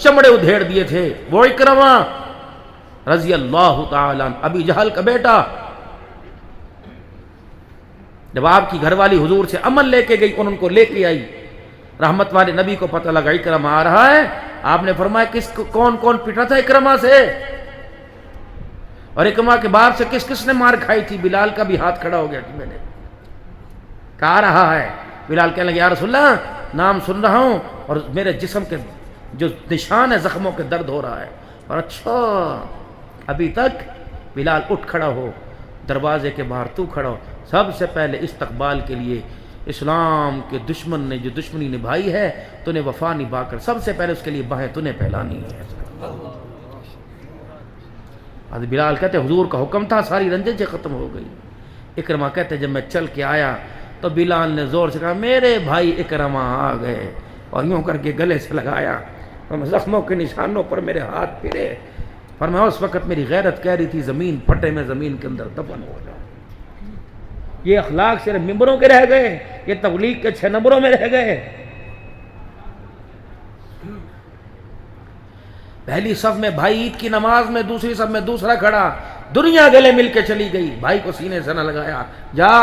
چمڑے ادھیڑ دیے تھے، وہ اکرمہ رضی اللہ تعالیٰ عنہ، ابی جہل کا بیٹا۔ جب آپ کی گھر والی حضور سے عمل لے کے گئی، ان کو لے کے آئی، رحمت والے نبی کو پتہ لگا اکرمہ آ رہا ہے، آپ نے فرمایا کون کون پٹا تھا اکرمہ سے، اور اکرمہ کے باپ سے کس کس نے مار کھائی تھی؟ بلال کا بھی ہاتھ کھڑا ہو گیا کہ میں نے کہا رہا ہے۔ بلال کہنے لگے یا رسول اللہ نام سن رہا ہوں اور میرے جسم کے جو نشان ہے زخموں کے درد ہو رہا ہے۔ اور اچھا ابھی تک؟ بلال اٹھ کھڑا ہو، دروازے کے باہر تو کھڑا ہو، سب سے پہلے استقبال کے لیے اسلام کے دشمن نے جو دشمنی نبھائی ہے تو نے وفا نبھا کر سب سے پہلے اس کے لیے باہیں تو نے پھیلانی ہے۔ حضرت بلال کہتے حضور کا حکم تھا، ساری رنجش ختم ہو گئی۔ اکرمہ کہتے جب میں چل کے آیا تو بلال نے زور سے کہا میرے بھائی اکرمہ آ گئے، اور یوں کر کے گلے سے لگایا، زخموں کے نشانوں پر میرے ہاتھ پھرے، فرمایا اس وقت میری غیرت کہہ رہی تھی زمین پھٹے، میں زمین کے اندر دفن ہو جاؤں۔ یہ اخلاق صرف ممبروں کے رہ گئے، یہ تبلیغ کے 6 نمبروں میں رہ گئے۔ پہلی صف میں بھائی عید کی نماز میں، دوسری صف میں دوسرا کھڑا، دنیا گلے مل کے چلی گئی، بھائی کو سینے سے نہ لگایا، جا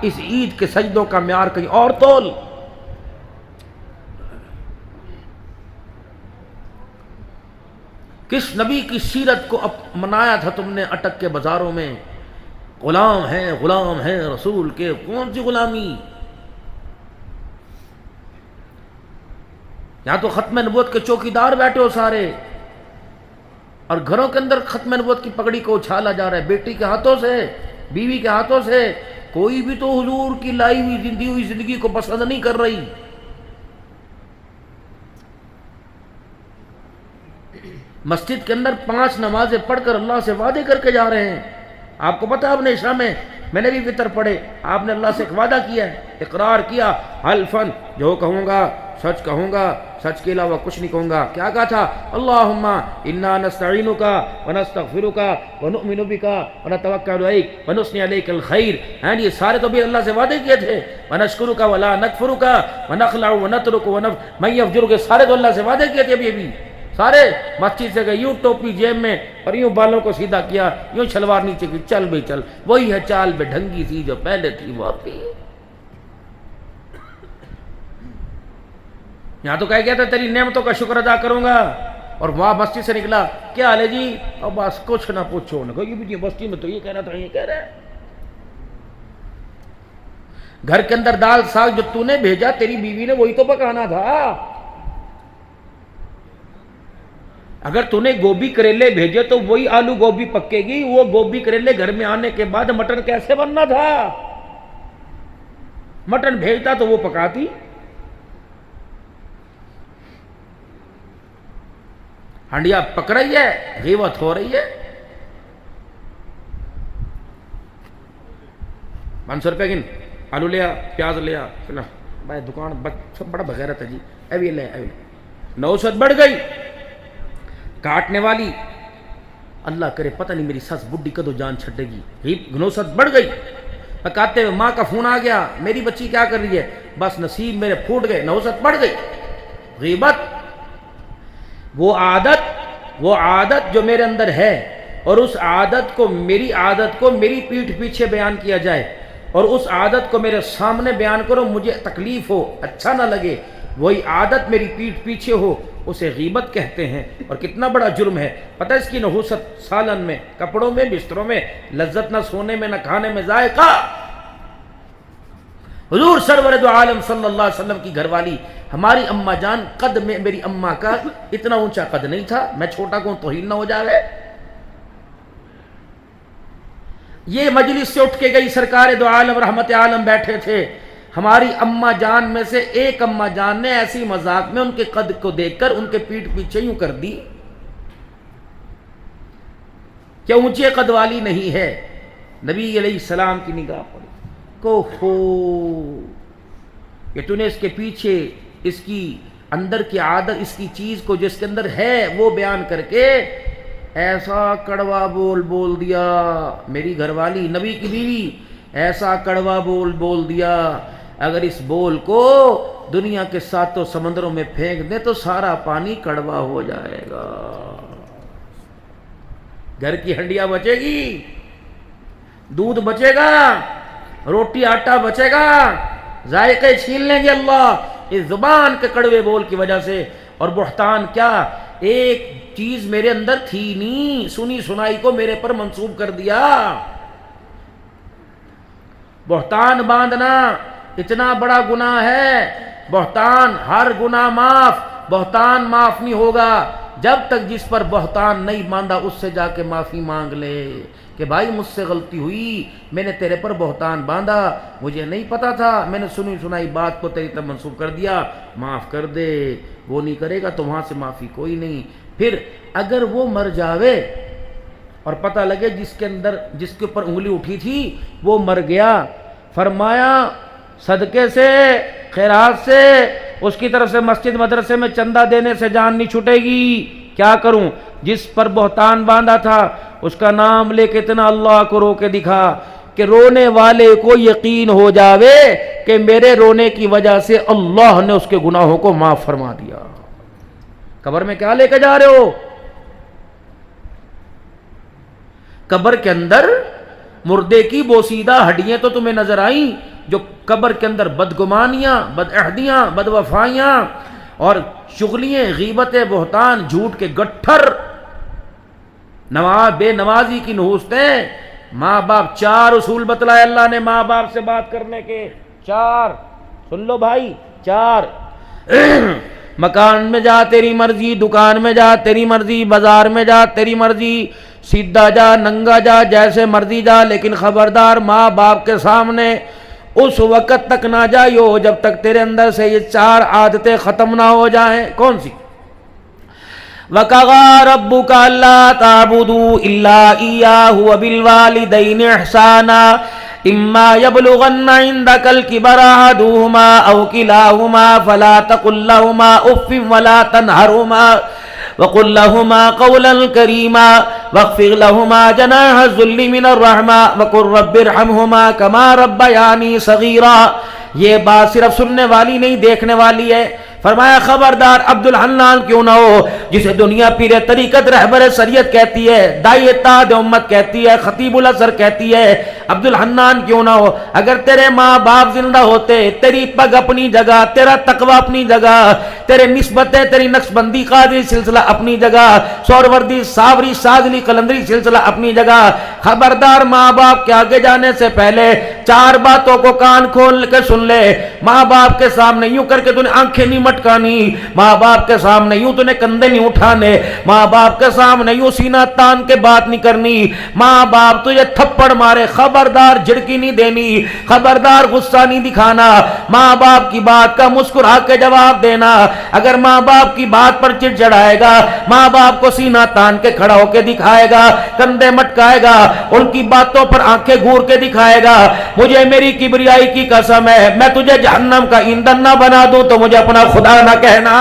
اس عید کے سجدوں کا معیار کہیں اور تول۔ کس نبی کی سیرت کو منایا تھا تم نے اٹک کے بازاروں میں؟ غلام ہیں رسول کے، کون سی غلامی؟ یہاں تو ختم نبوت کے چوکیدار بیٹھے ہو سارے، اور گھروں کے اندر ختم نبوت کی پگڑی کو اچھالا جا رہا ہے، بیٹی کے ہاتھوں سے، بیوی کے ہاتھوں سے۔ کوئی بھی تو حضور کی لائی ہوئی زندگی کو پسند نہیں کر رہی۔ مسجد کے اندر 5 نمازیں پڑھ کر اللہ سے وعدے کر کے جا رہے ہیں۔ آپ کو پتہ ہے آپ نے عشاء میں نے بھی وطر پڑھے، آپ نے اللہ سے ایک وعدہ کیا ہے، اقرار کیا، حلفن جو کہوں گا سچ کہوں گا، سچ کے علاوہ کچھ نہیں کہوں گا۔ کیا کہا تھا؟ اللہم انا نستعینک ونستغفرک ونؤمن بک ونتوکل علیک ونثنی علیک الخیر۔ یہ سارے تو بھی اللہ سے وعدے کیے تھے، ونشکرک ولا نکفرک ونخلع ونترک من یفجرک، سارے تو اللہ سے وعدے کیے تھے ابھی سارے۔ مسجد سے گئے، یوں ٹوپی جیب میں اور یوں بالوں کو سیدھا کیا، یوں شلوار نیچے کی، چل بھائی چل، وہی ہے چال بے ڈھنگی سی جو پہلے تھی وہ اب بھی۔ یہاں تو کہہ گیا تھا تیری نعمتوں کا شکر ادا کروں گا، اور وہاں مسجد سے نکلا کیا حال ہے جی، اور بس کچھ نہ پوچھو، نہ کوئی بھی بستی میں تو یہ کہہ رہا تھا، یہ کہہ رہا ہے۔ گھر کے اندر دال ساگ جو تو نے بھیجا تیری بیوی نے وہی تو پکانا تھا۔ اگر تو نے گوبھی کریلے بھیجے تو وہی آلو گوبھی پکے گی، وہ گوبھی کریلے گھر میں آنے کے بعد مٹن کیسے بننا تھا؟ مٹن بھیجتا تو وہ پکاتی۔ ہنڈیا پک رہی ہے، غیبت ہو رہی ہے۔ 500 روپے گن، آلو لیا، پیاز لیا، بھائی دکان سب بڑا بغیرت ہے جی، ایوی لے ایوی۔ 900 بڑھ گئی کاٹنے والی، اللہ کرے پتہ نہیں میری سس بڈی کدو جان چھڑے گی، 900 بڑھ گئی۔ پکاتے ہوئے ماں کا فون آ گیا، میری بچی کیا کر رہی ہے؟ بس نصیب میرے پھوٹ گئے، 900 بڑھ گئی۔ غیبت، وہ عادت جو میرے اندر ہے، اور اس عادت کو میری پیٹھ پیچھے بیان کیا جائے، اور اس عادت کو میرے سامنے بیان کرو، مجھے تکلیف ہو، اچھا نہ لگے، وہی عادت میری پیٹھ پیچھے ہو، اسے غیبت کہتے ہیں۔ اور کتنا بڑا جرم ہے پتہ اس کی نحوست، سالن میں، کپڑوں میں، بستروں میں، لذت نہ سونے میں نہ کھانے میں، ذائقہ۔ حضور سرور دو عالم صلی اللہ علیہ وسلم کی گھر والی ہماری اماں جان، قد میں میری اماں کا اتنا اونچا قد نہیں تھا، میں چھوٹا کون توہین نہ ہو جائے۔ یہ مجلس سے اٹھ کے گئی، سرکار دو عالم رحمت عالم بیٹھے تھے، ہماری اماں جان میں سے ایک اماں جان نے ایسی مذاق میں ان کے قد کو دیکھ کر ان کے پیٹھ پیچھے یوں کر دی کہ اونچے قد والی نہیں ہے۔ نبی علیہ السلام کی نگاہ پڑی، کو ہو کہ تو نے اس کے پیچھے اس کی اندر کی عادت، اس کی چیز کو جس کے اندر ہے وہ بیان کر کے ایسا کڑوا بول دیا۔ میری گھر والی نبی کی بیوی ایسا کڑوا بول دیا، اگر اس بول کو دنیا کے ساتوں سمندروں میں پھینک دیں تو سارا پانی کڑوا ہو جائے گا. گھر کی ہنڈیا بچے گی, دودھ بچے گا, روٹی آٹا بچے گا, ذائقے چھین لیں گے اللہ اس زبان کے کڑوے بول کی وجہ سے. اور بہتان کیا, ایک چیز میرے اندر تھی نہیں, سنی سنائی کو میرے پر منسوب کر دیا. بہتان باندھنا اتنا بڑا گناہ ہے. بہتان ہر گناہ معاف, بہتان معاف نہیں ہوگا جب تک جس پر بہتان نہیں باندھا اس سے جا کے معافی مانگ لے کہ بھائی مجھ سے غلطی ہوئی, میں نے تیرے پر بہتان باندھا, مجھے نہیں پتا تھا, میں نے سنی سنائی بات کو تیری طرف منسوب کر دیا, معاف کر دے. وہ نہیں کرے گا تو وہاں سے معافی کوئی نہیں. پھر اگر وہ مر جاوے اور پتہ لگے جس کے اوپر انگلی اٹھی تھی وہ مر گیا, فرمایا صدقے سے خیرات سے اس کی طرف سے مسجد مدرسے میں چندہ دینے سے جان نہیں چھوٹے گی. کیا کروں, جس پر بہتان باندھا تھا اس کا نام لے کے اتنا اللہ کو رو کے دکھا کہ رونے والے کو یقین ہو جاوے کہ میرے رونے کی وجہ سے اللہ نے اس کے گناہوں کو معاف فرما دیا. قبر میں کیا لے کے جا رہے ہو؟ قبر کے اندر مردے کی بوسیدہ ہڈیاں تو تمہیں نظر آئیں, جو قبر کے اندر بدگمانیاں, بدعہدیاں, بدوفائیاں اور چغلیاں, غیبتیں, بہتان, جھوٹ کے گٹھر, بے نمازی کی نحوستیں. ماں باپ, 4 اصول بتلائے اللہ نے ماں باپ سے بات کرنے کے, 4. سن لو بھائی, 4. مکان میں جا تیری مرضی, دکان میں جا تیری مرضی, بازار میں جا تیری مرضی, سیدھا جا ننگا جا جیسے مرضی جا, لیکن خبردار ماں باپ کے سامنے اس وقت تک نہ جائیو جب تک تیرے اندر سے یہ 4 عادتیں ختم نہ ہو جائیں. کون سی؟ وَقَضَىٰ رَبُّكَ أَلَّا تَعْبُدُوا إِلَّا إِيَّاهُ وَبِالْوَالِدَيْنِ إِحْسَانًا إِمَّا يَبْلُغَنَّ عِندَكَ الْكِبَرَ أَحَدُهُمَا أَوْ كِلَاهُمَا فَلَا تَقُل لَّهُمَا أُفٍّ وَلَا تَنْهَرْهُمَا وَقُل لَّهُمَا قَوْلًا كَرِيمًا وَاخْفِضْ لَهُمَا جَنَاحَ الذُّلِّ مِنَ الرَّحْمَةِ وَقُل رَّبِّ ارْحَمْهُمَا كَمَا رَبَّيَانِي صَغِيرًا. یہ بات صرف سننے والی نہیں دیکھنے والی ہے. فرمایا خبردار عبد الحنان کیوں نہ ہو جسے دنیا پیر طریقت رہبر شریعت کہتی ہے, داعی اتحاد امت کہتی ہے, خطیب الازہر کہتی ہے, عبد الحنان کیوں نہ ہو. اگر تیرے ماں باپ زندہ ہوتے, تیری پگ اپنی جگہ, تیرا تقوی اپنی جگہ, تیرے نسبتیں, تیری نقشبندی قادری سلسلہ اپنی جگہ, سوروردی صابری شاذلی قلندری سلسلہ اپنی جگہ. خبردار ماں باپ کے آگے جانے سے پہلے 4 باتوں کو کان کھول کے سن لے. ماں باپ کے سامنے یوں کر کے تو نے آنکھیں نہیں مٹکانی, ماں باپ کے سامنے یوں تو نے کندھے نہیں اٹھانے, ماں باپ کے سامنے یوں سینہ تان کے بات نہیں کرنی. ماں باپ تجھے تھپڑ مارے خبردار جھڑکی نہیں دینی, خبردار غصہ نہیں دکھانا, ماں باپ کی بات کا مسکرا کے جواب دینا. اگر ماں باپ کی بات پر چڑچڑائے گا, ماں باپ کو سینہ تان کے کھڑا ہو کے دکھائے گا, کندھے مٹکائے گا, ان کی باتوں پر آنکھیں گھور کے دکھائے گا, مجھے میری کبریائی کی قسم ہے میں تجھے جہنم کا ایندھن نہ بنا دوں تو مجھے اپنا خدا نہ کہنا.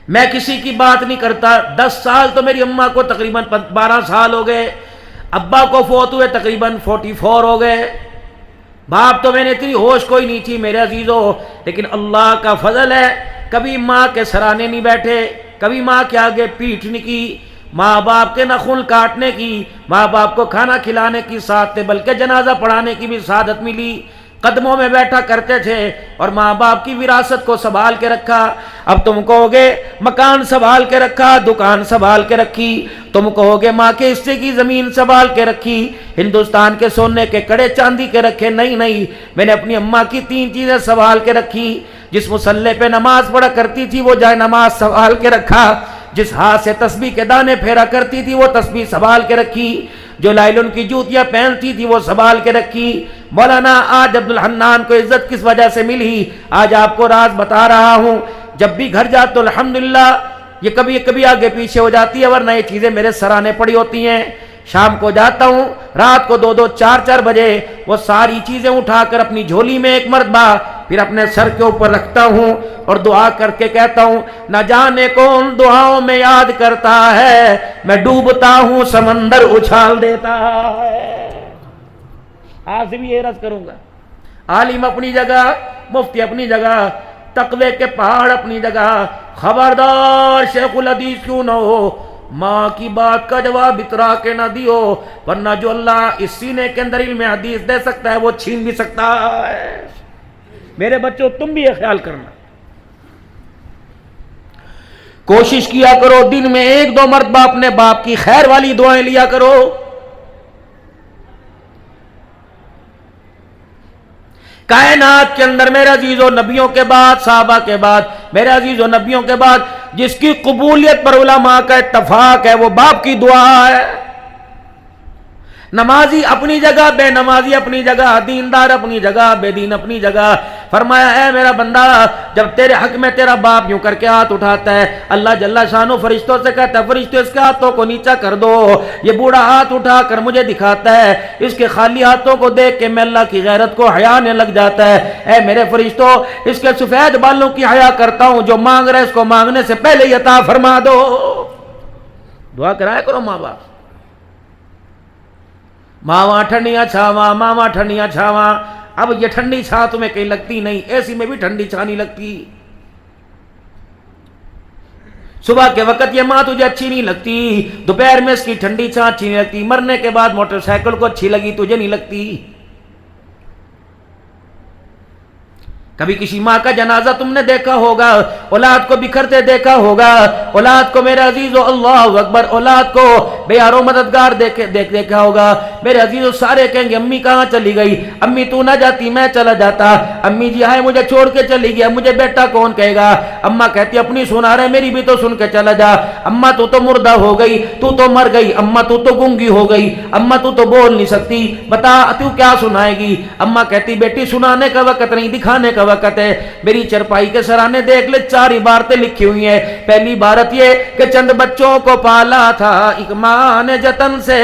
میں کسی کی بات نہیں کرتا. 10 سال تو میری اماں کو تقریباً 12 سال ہو گئے, ابا کو فوت ہوئے تقریباً 44 ہو گئے, باپ تو میں نے اتنی ہوش کوئی نہیں تھی میرے عزیزوں. لیکن اللہ کا فضل ہے کبھی ماں کے سرانے نہیں بیٹھے, کبھی ماں کے آگے پیٹھ نہیں کی, ماں باپ کے ناخن کاٹنے کی, ماں باپ کو کھانا کھلانے کی سعادت بلکہ جنازہ پڑھانے کی بھی سعادت ملی. قدموں میں بیٹھا کرتے تھے اور ماں باپ کی وراثت کو سنبھال کے رکھا. اب تم کہو گے مکان سنبھال کے رکھا, دکان سنبھال کے رکھی, تم کہو گے ماں کے حصے کی زمین سنبھال کے رکھی, ہندوستان کے سونے کے کڑے چاندی کے رکھے. نہیں نہیں, میں نے اپنی اماں کی 3 چیزیں سنبھال کے رکھی. جس مسلح پہ نماز پڑھا کرتی تھی وہ جائے نماز سنبھال کے رکھا, جس ہاتھ سے تسبیح کے دانے پھیرا کرتی تھی وہ تسبیح سنبھال کے رکھی, جو لائلن کی جوتیاں پہنتی تھی وہ سنبھال کے رکھی. مولانا آج عبد الحنان کو عزت کس وجہ سے ملی, آج آپ کو راز بتا رہا ہوں. جب بھی گھر جاتا تو الحمدللہ یہ کبھی کبھی آگے پیچھے ہو جاتی ہے, ورنہ یہ چیزیں میرے سرانے پڑی ہوتی ہیں. شام کو جاتا ہوں, رات کو 2-2 4-4 بجے وہ ساری چیزیں اٹھا کر اپنی جھولی میں ایک مرتبہ پھر اپنے سر کے اوپر رکھتا ہوں اور دعا کر کے کہتا ہوں نہ جانے کون دعاؤں میں یاد کرتا ہے، میں ڈوبتا ہوں سمندر اچھال دیتا ہے۔ آج بھی یہ عرض کروں گا، عالم اپنی جگہ، مفتی اپنی جگہ، تقوی کے پہاڑ اپنی جگہ، خبردار شیخ الحدیث کیوں نہ ہو، ماں کی بات کا جواب اترا کے نہ دیو، ورنہ جو اللہ اس سینے کے اندر علم حدیث دے سکتا ہے وہ چھین بھی سکتا ہے۔ میرے بچوں تم بھی یہ خیال کرنا، کوشش کیا کرو دن میں 1-2 مرتبہ اپنے باپ کی خیر والی دعائیں لیا کرو۔ کائنات کے اندر میرے عزیزو نبیوں کے بعد، صحابہ کے بعد، میرے عزیزو نبیوں کے بعد جس کی قبولیت پر علماء کا اتفاق ہے وہ باپ کی دعا ہے۔ نمازی اپنی جگہ، بے نمازی اپنی جگہ، دیندار اپنی جگہ، بے دین اپنی جگہ۔ فرمایا اے میرا بندہ، جب تیرے حق میں تیرا باپ یوں کر کے ہاتھ اٹھاتا ہے، اللہ جل شانہ فرشتوں سے کہتا ہے فرشتوں اس کے ہاتھوں کو نیچا کر دو، یہ بوڑھا ہاتھ اٹھا کر مجھے دکھاتا ہے، اس کے خالی ہاتھوں کو دیکھ کے میں اللہ کی غیرت کو حیا آنے لگ جاتا ہے۔ اے میرے فرشتوں، اس کے سفید بالوں کی حیا کرتا ہوں، جو مانگ رہے اس کو مانگنے سے پہلے ہی عطا فرما دو۔ دعا کرایا کرو ماں باپ، ماواں ٹھنڈیاں چھاواں، ماواں ٹھنڈیاں چھاواں۔ اب یہ ٹھنڈی چھاں تمہیں کہیں لگتی نہیں، اے سی میں بھی ٹھنڈی چھاں نہیں لگتی۔ صبح کے وقت یہ ماں تجھے اچھی نہیں لگتی، دوپہر میں اس کی ٹھنڈی چھاں اچھی نہیں لگتی، مرنے کے بعد موٹر سائیکل کو اچھی لگی تجھے نہیں لگتی۔ کبھی کسی ماں کا جنازہ تم نے دیکھا ہوگا، اولاد کو بکھرتے دیکھا ہوگا، اولاد کو میرے عزیزو اللہ اکبر، اولاد کو بے یار و مددگار دیکھا ہوگا۔ میرے عزیزو سارے کہیں گے امی کہاں چلی گئی، امی تو نہ جاتی میں چلا جاتا، امی جی ہائے مجھے چھوڑ کے چلی گیا، مجھے بیٹا کون کہے گا۔ اماں کہتی اپنی سنا رہے میری بھی تو سن کے چلا جا، اماں تو مردہ ہو گئی، تو مر گئی، اماں تو گنگی ہو گئی، اماں تو بول نہیں سکتی، بتا تو کیا سنائے گی۔ اماں کہتی بیٹی سنانے کا وقت نہیں، دکھانے کا وقت ہے۔ میری چرپائی کے سرانے دیکھ لے 4 عبارتیں لکھی ہوئی ہیں۔ پہلی عبارت یہ کہ چند بچوں کو پالا تھا ایک ماں نے جتن سے،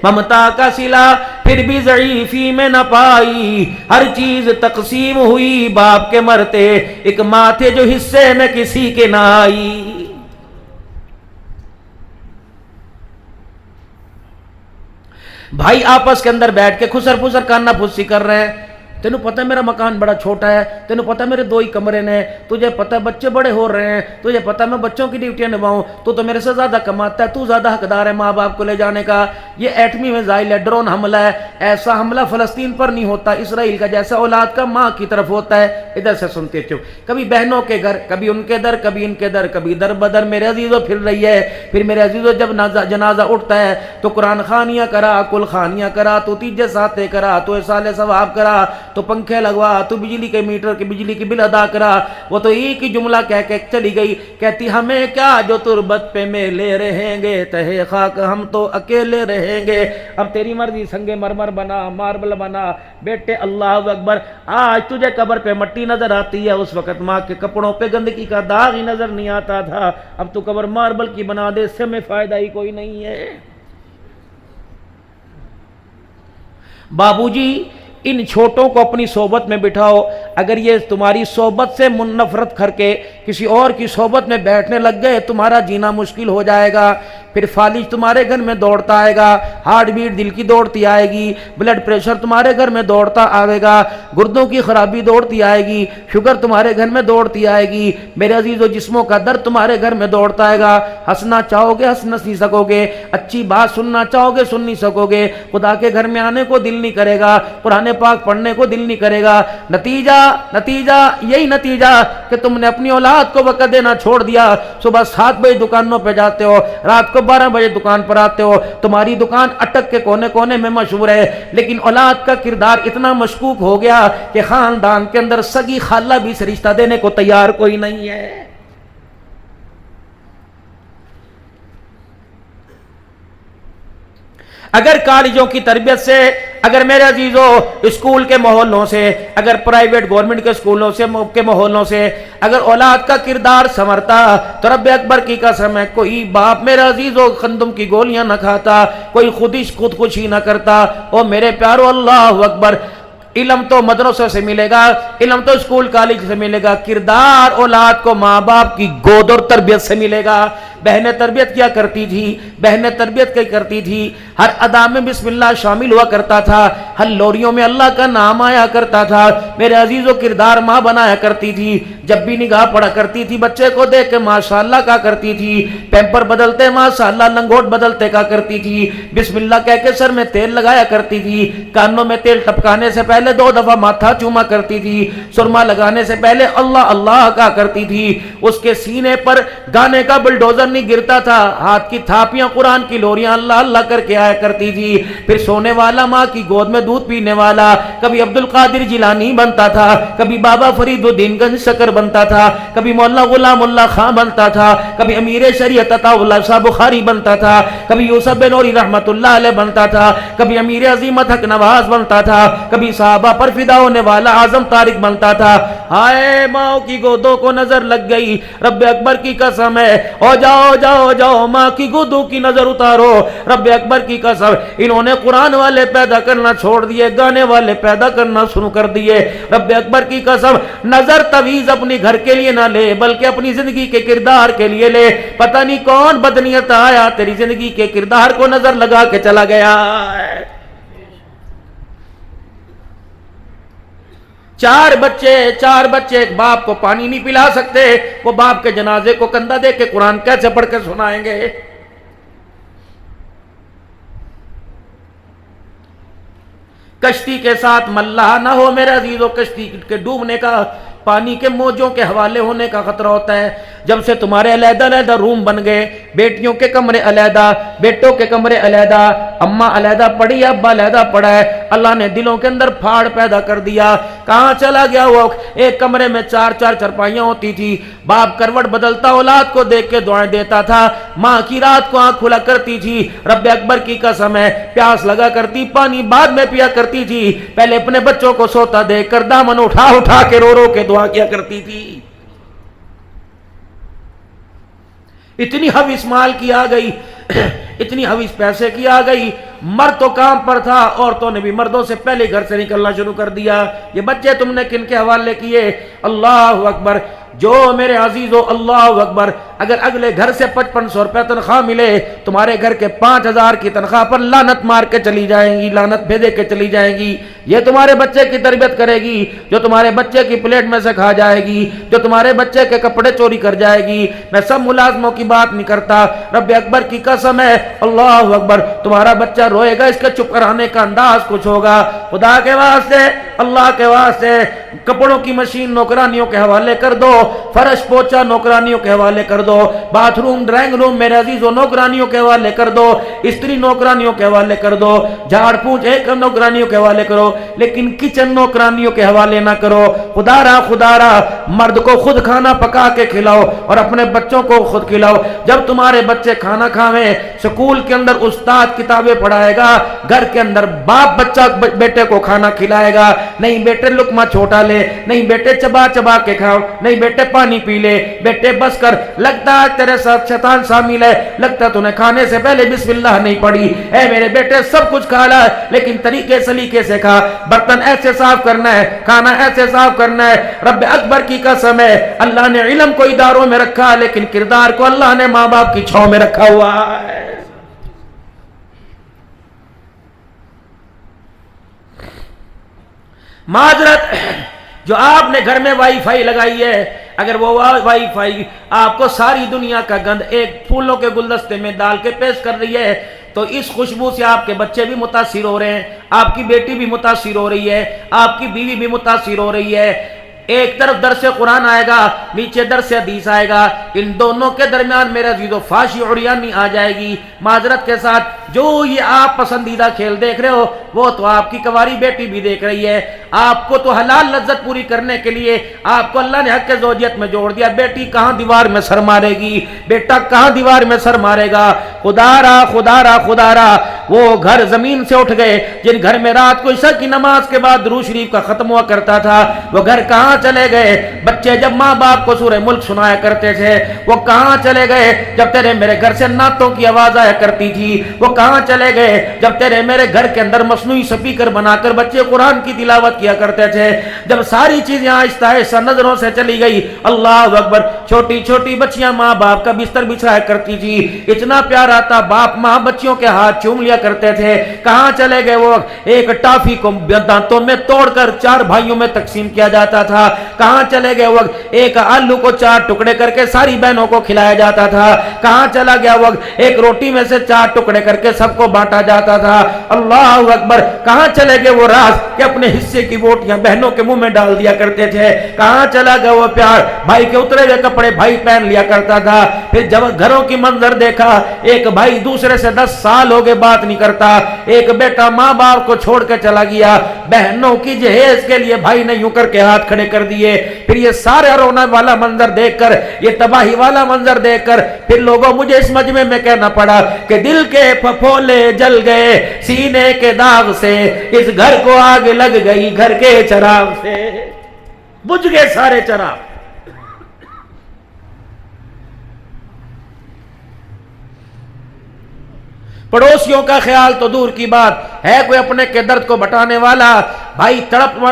ممتا کا صلہ پھر بھی ضعیفی میں نہ پائی، ہر چیز تقسیم ہوئی باپ کے مرتے، ایک ماں تھے جو حصے میں کسی کے نہ آئی۔ بھائی آپس کے اندر بیٹھ کے خسر پھسر کانا پھسی کر رہے ہیں، تینوں پتہ ہے میرا مکان بڑا چھوٹا ہے، تینوں پتہ ہے میرے 2 ہی کمرے ہیں، تجھے پتہ ہے بچے بڑے ہو رہے ہیں، تجھے پتہ ہے میں بچوں کی ڈیوٹیاں نبھاؤں، تو میرے سے زیادہ کماتا ہے، تو زیادہ حقدار ہے ماں باپ کو لے جانے کا۔ یہ ایٹمی میزائل ہے، ڈرون حملہ ہے، ایسا حملہ فلسطین پر نہیں ہوتا اسرائیل کا جیسا اولاد کا ماں کی طرف ہوتا ہے۔ ادھر سے سنتے چپ، کبھی بہنوں کے گھر، کبھی ان کے در، کبھی ان کے در، کبھی در بدر میرے عزیزوں پھر رہی ہے۔ پھر میرے عزیزوں جب جنازہ اٹھتا ہے تو قرآن خوانیاں کرا، کل خوانیاں کرا، تو تیجے ساتے کرا، تو اصال ثواب کرا، تو پنکھے لگوا، تو بجلی کے میٹر کی بجلی کی بل ادا کرا۔ وہ تو ایک ہی جملہ کہہ کے چلی گئی، کہتی ہمیں کیا جو تربت پہ میلے رہیں گے، تہے خاک ہم تو اکیلے رہیں گے۔ اب تیری مرضی، سنگ مرمر بنا، ماربل بنا، بیٹے اللہ اکبر۔ آج تجھے قبر پہ مٹی نظر آتی ہے، اس وقت ماں کے کپڑوں پہ گندگی کا داغ ہی نظر نہیں آتا تھا۔ اب تو قبر ماربل کی بنا دے، اس سے میں فائدہ ہی کوئی نہیں ہے۔ بابو جی ان چھوٹوں کو اپنی صحبت میں بٹھاؤ، اگر یہ تمہاری صحبت سے نفرت کر کے کسی اور کی صحبت میں بیٹھنے لگ گئے تمہارا جینا مشکل ہو جائے گا۔ پھر فالج تمہارے گھر میں دوڑتا آئے گا، ہارٹ بیٹ دل کی دوڑتی آئے گی، بلڈ پریشر تمہارے گھر میں دوڑتا آئے گا، گردوں کی خرابی دوڑتی آئے گی، شوگر تمہارے گھر میں دوڑتی آئے گی، میرے عزیزو جسموں کا درد تمہارے گھر میں دوڑتا آئے گا۔ ہنسنا چاہو گے ہنس نہیں سکو گے، اچھی بات سننا چاہو گے سن نہیں سکو گے، خدا کے گھر میں آنے کو دل نہیں کرے گا، قرآن پاک پڑھنے کو دل نہیں کرے گا۔ نتیجہ یہی نتیجہ کہ تم نے اپنی اولاد کو وقت دینا چھوڑ دیا۔ صبح 7 بجے دکانوں پہ جاتے ہو، رات کو 12 بجے دکان پر آتے ہو، تمہاری دکان اٹک کے کونے کونے میں مشہور ہے، لیکن اولاد کا کردار اتنا مشکوک ہو گیا کہ خاندان کے اندر سگی خالہ بھی سے رشتہ دینے کو تیار کوئی نہیں ہے۔ اگر کالجوں کی تربیت سے، اگر میرے عزیزوں اسکول کے ماحولوں سے، اگر پرائیویٹ گورنمنٹ کے اسکولوں سے کے ماحولوں سے اگر اولاد کا کردار سنورتا تو رب اکبر کی قسم ہے کوئی باپ میرے عزیزوں خندم کی گولیاں نہ کھاتا، کوئی خودکشی نہ کرتا۔ او میرے پیارو اللہ اکبر، علم تو مدرسے سے ملے گا، علم تو اسکول کالج سے ملے گا، کردار اولاد کو ماں باپ کی گود اور تربیت سے ملے گا۔ بہنیں تربیت کیا کرتی تھی، بہنیں تربیت کیا کرتی تھی، ہر ادا میں بسم اللہ شامل ہوا کرتا تھا، ہر لوریوں میں اللہ کا نام آیا کرتا تھا۔ میرے عزیزو، کردار ماں بنایا کرتی تھی، جب بھی نگاہ پڑا کرتی تھی بچے کو دیکھ کے ماشاءاللہ کہا کرتی تھی، پیمپر بدلتے ماشاءاللہ، لنگوٹ بدلتے کہا کرتی تھی، بسم اللہ کہہ کے سر میں تیل لگایا کرتی تھی، کانوں میں تیل ٹپکانے سے پہلے 2 دفعہ ماتھا چوما کرتی تھی، سرما لگانے سے پہلے اللہ اللہ کہا کرتی تھی۔ اس کے سینے پر گانے کا بلڈوزر نہیں گرتا تھا، ہاتھ کی تھاپیاں قرآن کی لوریاں اللہ اللہ کر کے آیا کرتی تھی۔ پھر سونے والا ماں کی گود میں دودھ پینے والا کبھی عبد القادر جیلانی بنتا تھا، کبھی بابا فرید الدین گنج شکر بنتا تھا، کبھی مولانا غلام اللہ خان بنتا تھا، کبھی امیر شریعت عطا اللہ شاہ بخاری بنتا تھا، کبھی یوسف بن نوری رحمت اللہ علیہ بنتا تھا، کبھی امیر عظیمت حق نواز بنتا تھا، کبھی صحابہ پر فدا ہونے والا اعظم طارق بنتا تھا۔ ہائے ماں کی گودوں کو نظر لگ گئی، رب اکبر کی قسم ہے، او جاؤ جاؤ جاؤ ماں کی گودوں کی نظر اتارو، رب اکبر کی قسم انہوں نے قرآن والے پیدا کرنا چھوڑ دیے، گانے والے پیدا کرنا شروع کر دیے۔ رب اکبر کی قسم نظر تویز اپنی گھر کے لیے نہ لے بلکہ اپنی زندگی کے کردار کے لیے لے۔ پتہ نہیں کون بدنیت آیا تیری زندگی کے کردار کو نظر لگا کے چلا گیا ہے۔ 4 بچے ایک باپ کو پانی نہیں پلا سکتے، وہ باپ کے جنازے کو کندھا دے کے قرآن کیسے پڑھ کے سنائیں گے؟ کشتی کے ساتھ ملاح نہ ہو میرے عزیزو، کشتی کے ڈوبنے کا، پانی کے موجوں کے حوالے ہونے کا خطرہ ہوتا ہے۔ جب سے تمہارے علیحدہ علیحدہ روم بن گئے، بیٹیوں کے کمرے علیحدہ، بیٹوں کے کمرے علیحدہ، اماں علیحدہ پڑی، ابا علیحدہ پڑا ہے، اللہ نے دلوں کے اندر پھاڑ پیدا کر دیا۔ کہاں چلا گیا وہ؟ ایک کمرے میں 4 چرپائیاں ہوتی تھی، باپ کروٹ بدلتا اولاد کو دیکھ کے دعائیں دیتا تھا، ماں کی رات کو آنکھ کھلا کرتی تھی، رب اکبر کی قسم ہے پیاس لگا کرتی پانی بعد میں پیا کرتی تھی، پہلے اپنے بچوں کو سوتا دیکھ کر دامن اٹھا اٹھا کے رو رو کے دعا کیا کرتی تھی۔ اتنی حوث مال کی آ گئی، اتنی حوث پیسے کی آ گئی، مرد تو کام پر تھا، عورتوں نے بھی مردوں سے پہلے گھر سے نکلنا شروع کر دیا۔ یہ بچے تم نے کن کے حوالے کیے؟ اللہ اکبر! جو میرے عزیزو اللہ اکبر، اگر اگلے گھر سے 5500 روپے تنخواہ ملے، تمہارے گھر کے 5000 کی تنخواہ پر لعنت مار کے چلی جائیں گی، لعنت بھیجے کے چلی جائیں گی۔ یہ تمہارے بچے کی تربیت کرے گی جو تمہارے بچے کی پلیٹ میں سے کھا جائے گی، جو تمہارے بچے کے کپڑے چوری کر جائے گی۔ میں سب ملازموں کی بات نہیں کرتا، رب اکبر کی قسم ہے اللہ اکبر، تمہارا بچہ روئے گا، اس کے چپ کرانے کا انداز کچھ ہوگا۔ خدا کے واسطے، اللہ کے واسطے، کپڑوں کی مشین نوکرانیوں کے حوالے کر دو، فرش پوچھا نوکرانیوں کے حوالے کر دو، باتھ روم ڈرائنگ روم میرے عزیزوں نوکرانیوں کے حوالے کر دو، استری نوکرانیوں کے حوالے کر دو، جھاڑ پونچھ ایک نوکرانیوں کے حوالے کرو، لیکن کچن نوکرانیوں کے حوالے نہ کرو۔ خدا را مرد کو خود کھانا پکا کے کھلاؤ اور اپنے بچوں کو خود کھلاؤ۔ جب تمہارے بچے کھانا کھاویں، سکول کے اندر استاد کتابیں پڑھائے گا، گھر کے اندر باپ بچہ بیٹے کو کھانا کھلائے گا۔ نہیں بیٹے لقمہ چھوٹا لے، نہیں بیٹے چبا چبا کے کھاؤ، نہیں بیٹے پانی پی لے، بیٹے بس کر، لگتا ہے تیرے ساتھ شیطان شامل ہے، لگتا ہے تو نے کھانے سے پہلے بسم اللہ نہیں پڑھی۔ اے میرے بیٹے سب کچھ کھا لا، لیکن طریقے سلیقے سے کھا، برتن ایسے صاف کرنا ہے، کھانا ایسے صاف کرنا ہے۔ رب اکبر کی قسم ہے اللہ نے علم کو اداروں میں رکھا، لیکن کردار کو اللہ نے ماں باپ کی چھاؤں میں رکھا ہوا ہے۔ معذرت، جو آپ نے گھر میں وائی فائی لگائی ہے، اگر وہ وائی فائی آپ کو ساری دنیا کا گند ایک پھولوں کے گلدستے میں ڈال کے پیش کر رہی ہے، تو اس خوشبو سے آپ کے بچے بھی متاثر ہو رہے ہیں، آپ کی بیٹی بھی متاثر ہو رہی ہے، آپ کی بیوی بھی متاثر ہو رہی ہے۔ ایک طرف درس قرآن آئے گا، نیچے درس حدیث آئے گا، ان دونوں کے درمیان میرا عزیزو فحش عریانی آ جائے گی۔ معذرت کے ساتھ، جو یہ آپ پسندیدہ کھیل دیکھ رہے ہو وہ تو آپ کی کنواری بیٹی بھی دیکھ رہی ہے۔ آپ کو تو حلال لذت پوری کرنے کے لیے آپ کو اللہ نے حق زوجیت میں جوڑ دیا، بیٹی کہاں دیوار میں سر مارے گی، بیٹا کہاں دیوار میں سر مارے گا۔ خدا را وہ گھر زمین سے اٹھ گئے جن گھر میں رات کو عشاء کی نماز کے بعد درود شریف کا ختم ہوا کرتا تھا، وہ گھر کہاں چلے گئے؟ بچے جب ماں باپ کو سورہ ملک سنایا کرتے تھے وہ کہاں چلے گئے؟ جب تیرے میرے گھر سے نعتوں کی آواز آیا کرتی تھی وہ کہاں چلے گئے؟ جب تیرے میرے گھر کے اندر مصنوعی سپیکر بنا کر بچے قرآن کی تلاوت کیا کرتے تھے، جب ساری چیزیں آہستہ آہستہ نظروں سے چلی گئی، اللہ اکبر، چھوٹی چھوٹی بچیاں ماں باپ کا بستر بچھایا کرتی تھی، اتنا پیارا تھا، باپ ماں بچیوں کے ہاتھ چوم لیا کرتے تھے، کہاں چلے گئے وہ؟ ایک ٹافی کو دانتوں میں توڑ کر 4 بھائیوں میں تقسیم کیا جاتا تھا، کہاں چلے گئے وہ؟ ایک آلو کو 4 ٹکڑے کر کے ساری بہنوں کو کھلایا جاتا تھا، کہاں چلا گیا وہ؟ ایک روٹی میں سے 4 ٹکڑے کر کے سب کو بانٹا جاتا تھا، اللہ اکبر، کہاں چلے گئے وہ راز کہ اپنے حصے کی بوٹیاں بہنوں کے منہ میں ڈال دیا کرتے تھے، کہاں چلا گیا وہ پیار؟ بھائی کے اترے ہوئے کپڑے بھائی پہن لیا کرتا تھا، پھر جب گھروں کی منظر دیکھا، ایک بھائی دوسرے سے 10 سال ہو گئے بات نہیں کرتا، ایک بیٹا ماں باپ کو چھوڑ کے چلا گیا، بہنوں کی جہیز کے لیے بھائی نے یوں کر کے ہاتھ کھڑے کر دیے، پھر یہ سارے رونا والا منظر دیکھ کر، یہ تباہی والا منظر دیکھ کر، پھر لوگوں مجھے اس مجمع میں کہنا پڑا کہ دل کے پھپھولے جل گئے سینے کے داغ سے، اس گھر کو آگ لگ گئی گھر کے چراغ سے، بجھ گئے سارے چراغ۔ پڑوسیوں کا خیال تو دور کی بات ہے، کوئی اپنے کے درد کو بٹانے والا بھائی تڑپ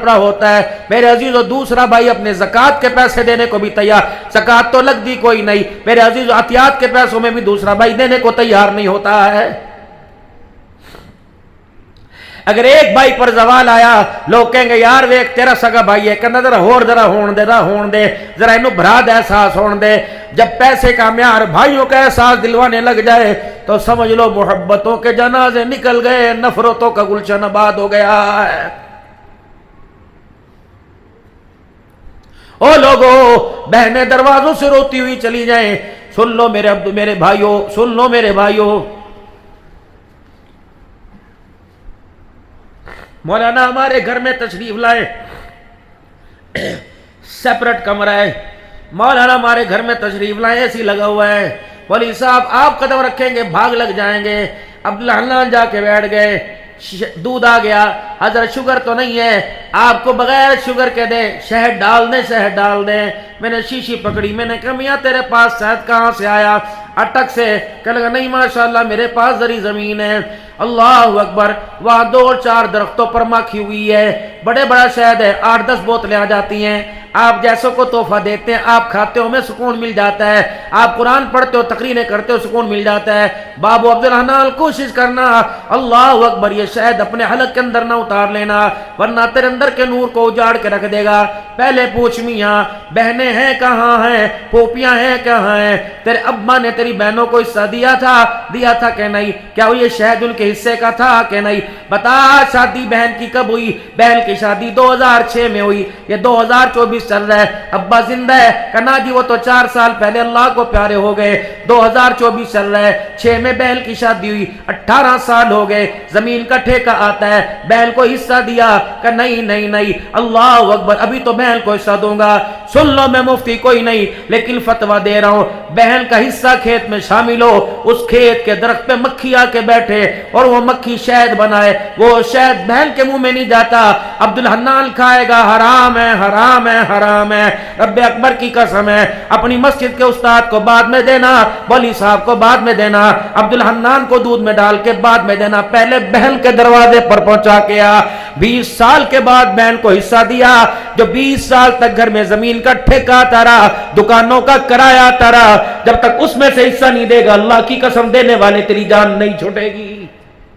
رہا ہوتا ہے، میرے عزیزو، دوسرا بھائی اپنے زکوٰۃ کے پیسے دینے کو بھی تیار، زکوٰۃ تو لگ دی کوئی نہیں، میرے عزیزو، عطیات کے پیسوں میں بھی دوسرا بھائی دینے کو تیار نہیں ہوتا ہے۔ اگر ایک بھائی پر زوال آیا، لوگ کہیں گے یار ویک تیرا سگا بھائی ہے، کہنا ذرا ہون دے ذرا انہوں براد احساس ہون دے۔ جب پیسے کا معیار بھائیوں کا احساس دلوانے لگ جائے تو سمجھ لو محبتوں کے جنازے نکل گئے، نفرتوں کا گلشن آباد ہو گیا ہے۔ او لوگو، بہنیں دروازوں سے روتی ہوئی چلی جائیں، سن لو میرے بھائیوں، سن لو میرے بھائیوں، مولانا ہمارے گھر میں تشریف لائے، سیپریٹ کمرہ ہے، مولانا ہمارے گھر میں تشریف لائے، ایسی لگا ہوا ہے، ولی صاحب آپ قدم رکھیں گے بھاگ لگ جائیں گے، عبدالحنان جا کے بیٹھ گئے، دودھ آ گیا، حضرت شوگر تو نہیں ہے، آپ کو بغیر شوگر کے دیں، شہد ڈال دیں، میں نے شیشی پکڑی، میں نے کہا میاں تیرے پاس شہد کہاں سے آیا؟ اٹک سے، کہ لگا نہیں ماشاءاللہ میرے پاس زری زمین ہے، اللہ اکبر، وہاں 2-4 درختوں پر مکھی ہوئی ہے، بڑا شہد ہے، 8-10 بوتلیں آ جاتی ہیں، آپ جیسوں کو تحفہ دیتے ہیں، آپ کھاتے ہو ہمیں سکون مل جاتا ہے، آپ قرآن پڑھتے ہو تقریریں کرتے ہو سکون مل جاتا ہے، بابو عبدالحنان کوشش کرنا، اللہ اکبر، یہ شہد اپنے حلق کے اندر نہ اتار لینا ورنہ تیرے اندر کے نور کو اجاڑ کے رکھ دے گا۔ پہلے پوچھ میاں بہنیں ہیں کہاں ہیں، پھوپیاں ہیں کہاں ہیں، تیرے ابا نے تیری بہنوں کو حصہ دیا تھا کہ نہیں؟ کیا وہ یہ شہد ان کے حصے کا تھا کہ نہیں؟ بتا شادی بہن کی کب ہوئی؟ بہن کی شادی 2006 میں ہوئی، یہ 2024 چل رہا ہے، ابا زندہ ہے؟ کہنا جی وہ تو 4 سال پہلے اللہ کو پیارے ہو گئے، 2024 چل رہا ہے، 6 میں بہن کی شادی ہوئی، 18 سال ہو گئے، زمین کا ٹھیکہ آتا ہے، بہن کو حصہ دیا؟ کہ نہیں، اللہ اکبر، ابھی تو بہن کو حصہ دوں گا۔ سن لو میں مفتی کوئی نہیں لیکن فتویٰ دے رہا ہوں، بہن کا حصہ کھیت میں شامل ہو، اس کھیت کے درخت پہ مکھی آ کے بیٹھے اور وہ مکھی شہد بنائے، وہ شہد بہن کے منہ میں نہیں جاتا، عبدالحنان کھائے گا، حرام ہے، رب اکبر کی قسم ہے، اپنی مسجد کے استاد کو بعد میں دینا، ولی صاحب کو بعد میں دینا، عبدالحنان کو دودھ میں ڈال کے بعد میں دینا، پہلے بہن کے دروازے پر پہنچا کے آ۔ 20 سال کے بعد بہن کو حصہ دیا، جو 20 سال تک گھر میں زمین کا ٹھیکہ آتا رہا، دکانوں کا کرایہ آتا رہا، جب تک اس میں سے حصہ نہیں دے گا، اللہ کی قسم دینے والے تیری جان نہیں چھوٹے گی۔